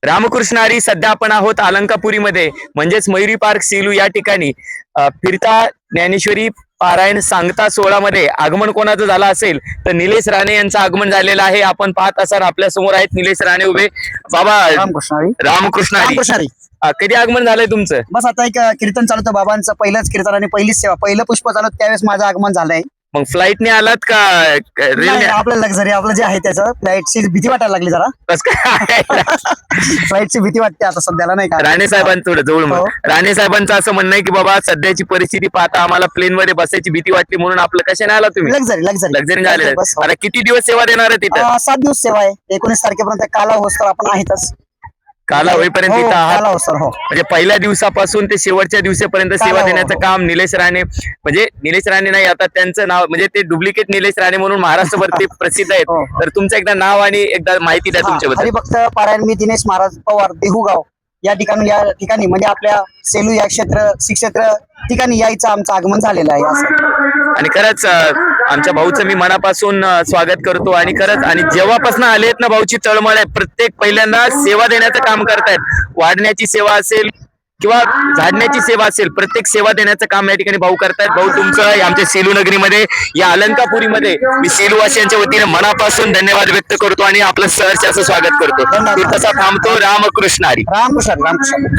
रामकृष्ण हरी. सध्या आपण आहोत अलंकापुरीमध्ये म्हणजेच मयुरी पार्क सेलू या ठिकाणी फिरता ज्ञानेश्वरी पारायण सांगता सोहळ्यामध्ये आगमन कोणाचं झालं असेल तर निलेश राणे यांचं आगमन झालेलं आहे. आपण पाहत असाल आपल्या समोर आहेत निलेश राणे उभे. बाबा रामकृष्ण हरी. रामकृष्ण हरी. रामकृष्ण हरी. कधी आगमन झालंय तुमचं? बस आता एक कीर्तन चालू होतं बाबांचं, पहिलंच कीर्तन आणि पहिलीच सेवा, पहिलं पुष्प चालू त्यावेळेस माझं आगमन झालंय. मग फ्लाईटने आलात का रेल्वे? आपलं लक्झरी आपलं जे आहे त्याचं फ्लाईटची भीती वाटायला लागली जरा. कस काय? फ्लाईटची भीती वाटते आता सध्याला, नाही का. राणे साहेबांचं थोडं जवळ हो. राणे साहेबांचं असं म्हणणं आहे की बाबा सध्याची परिस्थिती पाहता आम्हाला प्लेन मध्ये बसायची भीती वाटली म्हणून आपलं कशाने आला तुम्ही? लक्झरी लक्झरी लक्झरी झाले. बस, हो. आता किती दिवस सेवा देणार आहे तिथं? 7 दिवस सेवा आहे. 19 तारखेपर्यंत काला होस्तर आपण आहेतच. काला होईपर्यंत हो, इथं आहात. काला होस्तर, हो. म्हणजे पहिल्या दिवसापासून ते शेवटच्या दिवसापर्यंत सेवा हो, देण्याचं हो. काम निलेश राणे, म्हणजे निलेश राणे नाही आता त्यांचं नाव म्हणजे ते डुप्लिकेट निलेश राणे म्हणून महाराष्ट्रभर ते प्रसिद्ध आहेत. हो. तर तुमचं एकदा नाव आणि एकदा माहिती द्या तुमच्याबद्दल. हरिभक्त पारायण मी दिनेश महाराज पवार देहुगाव या ठिकाणी म्हणजे आपल्या सेलू या श्री क्षेत्र ठिकाणी यायचं आमचं आगमन झालेलं आहे असं. आणि खरंच आमच्या भाऊचं मी मनापासून स्वागत करतो. आणि खरंच आणि जेव्हापासून आलेत ना भाऊची तळमळ आहे, प्रत्येक पहिल्यांदा सेवा देण्याचं काम करतायत. वाढण्याची सेवा असेल किंवा झाडण्याची सेवा असेल, प्रत्येक सेवा देण्याचं काम या ठिकाणी भाऊ करतायत. भाऊ तुमचं आमच्या सेलू नगरीमध्ये या अलंकापुरीमध्ये मी सेलूवासियांच्या वतीने मनापासून धन्यवाद व्यक्त करतो आणि आपलं सहर्ष असं स्वागत करतो. तसा थांबतो. रामकृष्ण हरी. रामकृष्ण रामकृष्ण.